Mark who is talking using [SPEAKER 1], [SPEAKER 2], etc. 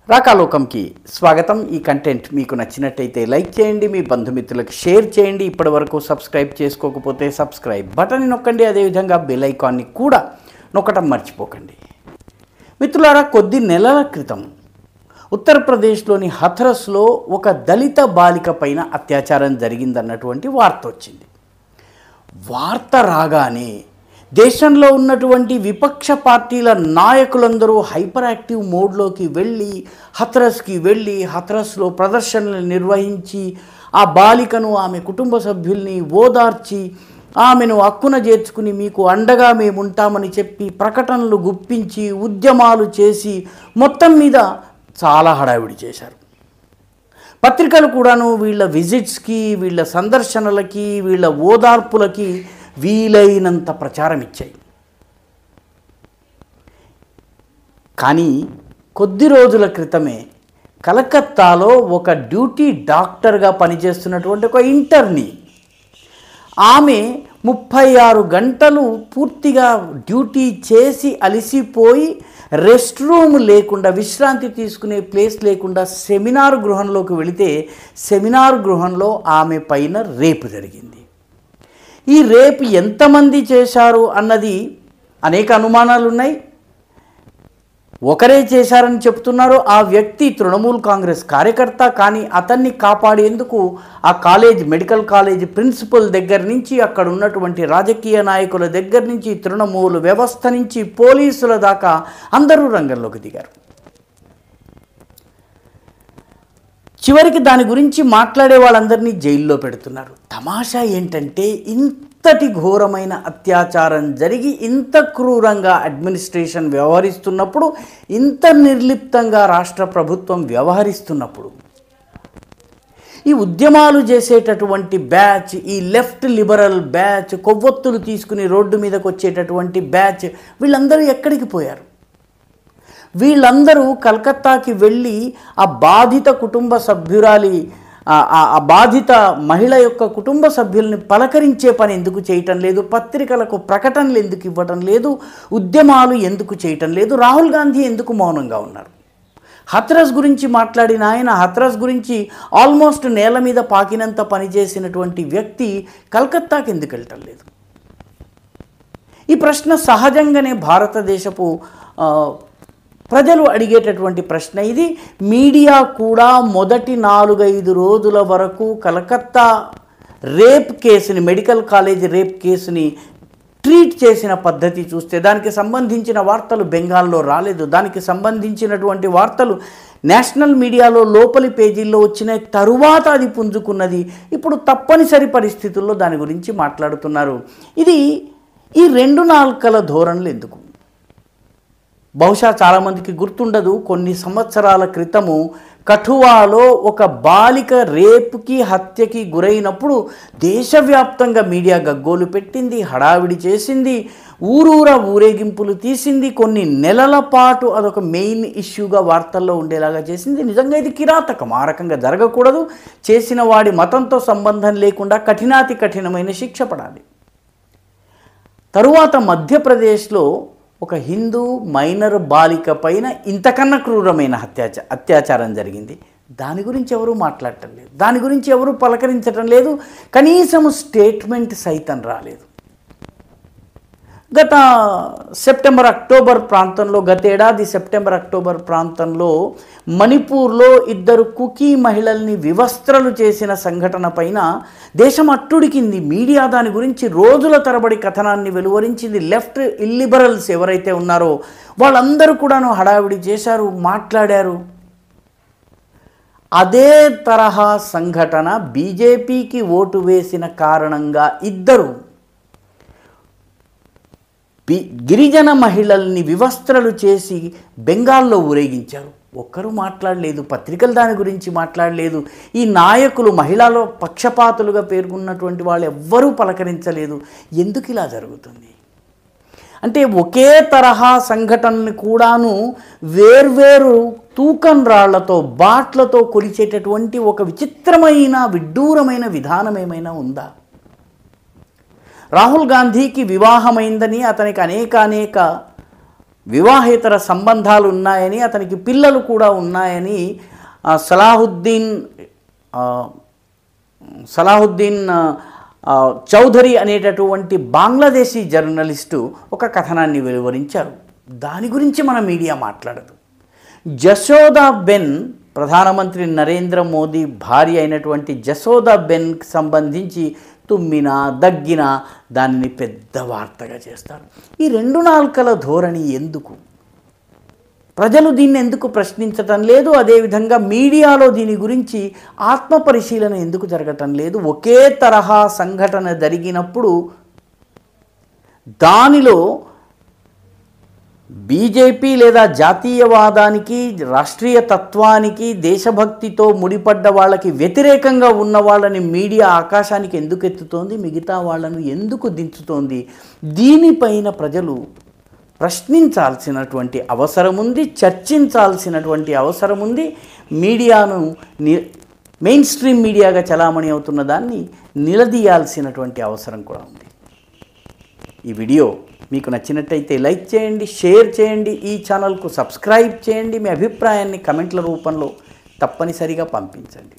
[SPEAKER 1] రాకాలోకంకి స్వాగతం. ఈ కంటెంట్ మీకు నచ్చినట్టయితే లైక్ చేయండి, మీ బంధుమిత్రులకు షేర్ చేయండి. ఇప్పటివరకు సబ్స్క్రైబ్ చేసుకోకపోతే సబ్స్క్రైబ్ బటన్ నొక్కండి, అదేవిధంగా బెల్ ఐకాన్ని కూడా నొక్కటం మర్చిపోకండి. మిత్రులారా, కొద్ది నెలల క్రితం ఉత్తరప్రదేశ్లోని హథరస్లో ఒక దళిత బాలిక పైన అత్యాచారం జరిగిందన్నటువంటి వార్త వచ్చింది. వార్త రాగానే దేశంలో ఉన్నటువంటి విపక్ష పార్టీల నాయకులందరూ హైపర్ యాక్టివ్ మోడ్లోకి వెళ్ళి హథరస్లో ప్రదర్శనలు నిర్వహించి ఆ బాలికను, ఆమె కుటుంబ సభ్యుల్ని ఓదార్చి ఆమెను హక్కున చేర్చుకుని మీకు అండగా మేము ఉంటామని చెప్పి ప్రకటనలు గుప్పించి ఉద్యమాలు చేసి మొత్తం మీద చాలా హడావిడి చేశారు. పత్రికలు కూడాను వీళ్ళ విజిట్స్కి, వీళ్ళ సందర్శనలకి, వీళ్ళ ఓదార్పులకి వీలైనంత ప్రచారం ఇచ్చాయి. కానీ కొద్ది రోజుల క్రితమే కలకత్తాలో ఒక డ్యూటీ డాక్టర్గా పనిచేస్తున్నటువంటి ఒక ఇంటర్ని, ఆమె 36 గంటలు పూర్తిగా డ్యూటీ చేసి అలసిపోయి రెస్ట్ రూమ్ లేకుండా, విశ్రాంతి తీసుకునే ప్లేస్ లేకుండా సెమినార్ గృహంలోకి వెళితే సెమినార్ గృహంలో ఆమె పైన రేపు జరిగింది. ఈ రేపు ఎంతమంది చేశారు అన్నది అనేక అనుమానాలు ఉన్నాయి. ఒకరే చేశారని చెప్తున్నారు. ఆ వ్యక్తి తృణమూల్ కాంగ్రెస్ కార్యకర్త. కానీ అతన్ని కాపాడేందుకు ఆ మెడికల్ కాలేజ్ ప్రిన్సిపల్ దగ్గర నుంచి, అక్కడ ఉన్నటువంటి రాజకీయ నాయకుల దగ్గర నుంచి, తృణమూల్ వ్యవస్థ నుంచి పోలీసుల దాకా అందరూ రంగంలోకి దిగారు. చివరికి దాని గురించి మాట్లాడే వాళ్ళందరినీ జైల్లో పెడుతున్నారు. తమాషా ఏంటంటే, ఇంతటి ఘోరమైన అత్యాచారం జరిగి ఇంత క్రూరంగా అడ్మినిస్ట్రేషన్ వ్యవహరిస్తున్నప్పుడు, ఇంత నిర్లిప్తంగా రాష్ట్ర ప్రభుత్వం వ్యవహరిస్తున్నప్పుడు, ఈ ఉద్యమాలు చేసేటటువంటి బ్యాచ్, ఈ లెఫ్ట్ లిబరల్ బ్యాచ్, కొవ్వొత్తులు తీసుకుని రోడ్డు మీదకి వచ్చేటటువంటి బ్యాచ్, వీళ్ళందరూ ఎక్కడికి పోయారు? వీళ్ళందరూ కలకత్తాకి వెళ్ళి ఆ బాధిత కుటుంబ సభ్యురాలి, ఆ బాధిత మహిళ యొక్క కుటుంబ సభ్యుల్ని పలకరించే పని ఎందుకు చేయటం లేదు? పత్రికలకు ప్రకటనలు ఎందుకు ఇవ్వటం లేదు? ఉద్యమాలు ఎందుకు చేయటం లేదు? రాహుల్ గాంధీ ఎందుకు మౌనంగా ఉన్నారు? హథరస్ గురించి మాట్లాడిన ఆయన, హథరస్ గురించి ఆల్మోస్ట్ నేల మీద పాకినంత పనిచేసినటువంటి వ్యక్తి కలకత్తాకి ఎందుకు వెళ్ళటం లేదు? ఈ ప్రశ్న సహజంగానే భారతదేశపు ప్రజలు అడిగేటటువంటి ప్రశ్న ఇది. మీడియా కూడా మొదటి 4-5 రోజుల వరకు కలకత్తా రేప్ కేసుని, మెడికల్ కాలేజ్ రేప్ కేసుని ట్రీట్ చేసిన పద్ధతి చూస్తే, దానికి సంబంధించిన వార్తలు బెంగాల్లో రాలేదు. దానికి సంబంధించినటువంటి వార్తలు నేషనల్ మీడియాలో లోపలి పేజీల్లో వచ్చిన తరువాత అది పుంజుకున్నది. ఇప్పుడు తప్పనిసరి పరిస్థితుల్లో దాని గురించి మాట్లాడుతున్నారు. ఈ 2 నాల్కల ధోరణులు ఎందుకు? బహుశా చాలామందికి గుర్తుండదు, కొన్ని సంవత్సరాల క్రితము కఠువాలో ఒక బాలిక రేపుకి, హత్యకి గురైనప్పుడు దేశవ్యాప్తంగా మీడియా గగ్గోలు పెట్టింది, హడావిడి చేసింది, ఊరూరా ఊరేగింపులు తీసింది. కొన్ని నెలల పాటు అదొక మెయిన్ ఇష్యూగా వార్తల్లో ఉండేలాగా చేసింది. నిజంగా ఇది కిరాతకం. ఆ రకంగా జరగకూడదు. చేసిన వాడి మతంతో సంబంధం లేకుండా కఠినాతి కఠినమైన శిక్ష పడాలి. తరువాత మధ్యప్రదేశ్లో ఒక హిందూ మైనర్ బాలిక పైన ఇంతకన్నా క్రూరమైన అత్యాచారం జరిగింది. దాని గురించి ఎవరూ మాట్లాడటం లేదు, దాని గురించి ఎవరూ పలకరించటం లేదు, కనీసం స్టేట్మెంట్ సైతం రాలేదు. గతేడాది సెప్టెంబర్ అక్టోబర్ ప్రాంతంలో మణిపూర్లో 2 కుకీ మహిళల్ని వివస్త్రలు చేసిన సంఘటన పైన దేశం అట్టుడికింది. మీడియా దాని గురించి రోజుల తరబడి కథనాన్ని వెలువరించింది. లెఫ్ట్ ఇల్లిబరల్స్ ఎవరైతే ఉన్నారో వాళ్ళందరూ కూడాను హడావిడి చేశారు, మాట్లాడారు. అదే తరహా సంఘటన బీజేపీకి ఓటు వేసిన కారణంగా 2 గిరిజన మహిళల్ని వివస్త్రలు చేసి బెంగాల్లో ఊరేగించారు. ఒక్కరూ మాట్లాడలేదు, పత్రికలు దాని గురించి మాట్లాడలేదు. ఈ నాయకులు, మహిళలో పక్షపాతులుగా పేర్కొన్నటువంటి వాళ్ళు ఎవ్వరూ పలకరించలేదు. ఎందుకు ఇలా జరుగుతుంది? అంటే ఒకే తరహా సంఘటనని కూడాను వేర్వేరు తూకం రాళ్లతో, బాట్లతో కొలిచేటటువంటి ఒక విచిత్రమైన, విడ్డూరమైన విధానం ఏమైనా ఉందా? రాహుల్ గాంధీకి వివాహమైందని, అతనికి అనేక వివాహేతర సంబంధాలు ఉన్నాయని, అతనికి పిల్లలు కూడా ఉన్నాయని సలాహుద్దీన్ చౌదరి అనేటటువంటి బంగ్లాదేశీ జర్నలిస్టు ఒక కథనాన్ని వెలువరించారు. దాని గురించి మన మీడియా మాట్లాడదు. జశోదాబెన్, ప్రధానమంత్రి నరేంద్ర మోదీ భార్య అయినటువంటి జశోదాబెన్కి సంబంధించి తుమ్మినా దగ్గినా దానిని పెద్ద వార్తగా చేస్తారు. ఈ రెండు నాల్కల ధోరణి ఎందుకు? ప్రజలు దీన్ని ఎందుకు ప్రశ్నించటం లేదు? అదేవిధంగా మీడియాలో దీని గురించి ఆత్మపరిశీలన ఎందుకు జరగటం లేదు? ఒకే తరహా సంఘటన జరిగినప్పుడు దానిలో బీజేపీ లేదా జాతీయవాదానికి, రాష్ట్రీయ తత్వానికి, దేశభక్తితో ముడిపడ్డ వాళ్ళకి వ్యతిరేకంగా ఉన్న వాళ్ళని మీడియా ఆకాశానికి ఎందుకు ఎత్తుతోంది? మిగతా వాళ్ళను ఎందుకు దించుతోంది? దీనిపైన ప్రజలు ప్రశ్నించాల్సినటువంటి అవసరం ఉంది, చర్చించాల్సినటువంటి అవసరం ఉంది. మీడియాను మెయిన్ స్ట్రీమ్ మీడియాగా చలామణి అవుతున్న దాన్ని నిలదీయాల్సినటువంటి అవసరం కూడా ఉంది. ఈ వీడియో మీకు నచ్చినట్టయితే లైక్ చేయండి, షేర్ చేయండి, ఈ ఛానల్కు సబ్స్క్రైబ్ చేయండి. మీ అభిప్రాయాన్ని కమెంట్ల రూపంలో తప్పనిసరిగా పంపించండి.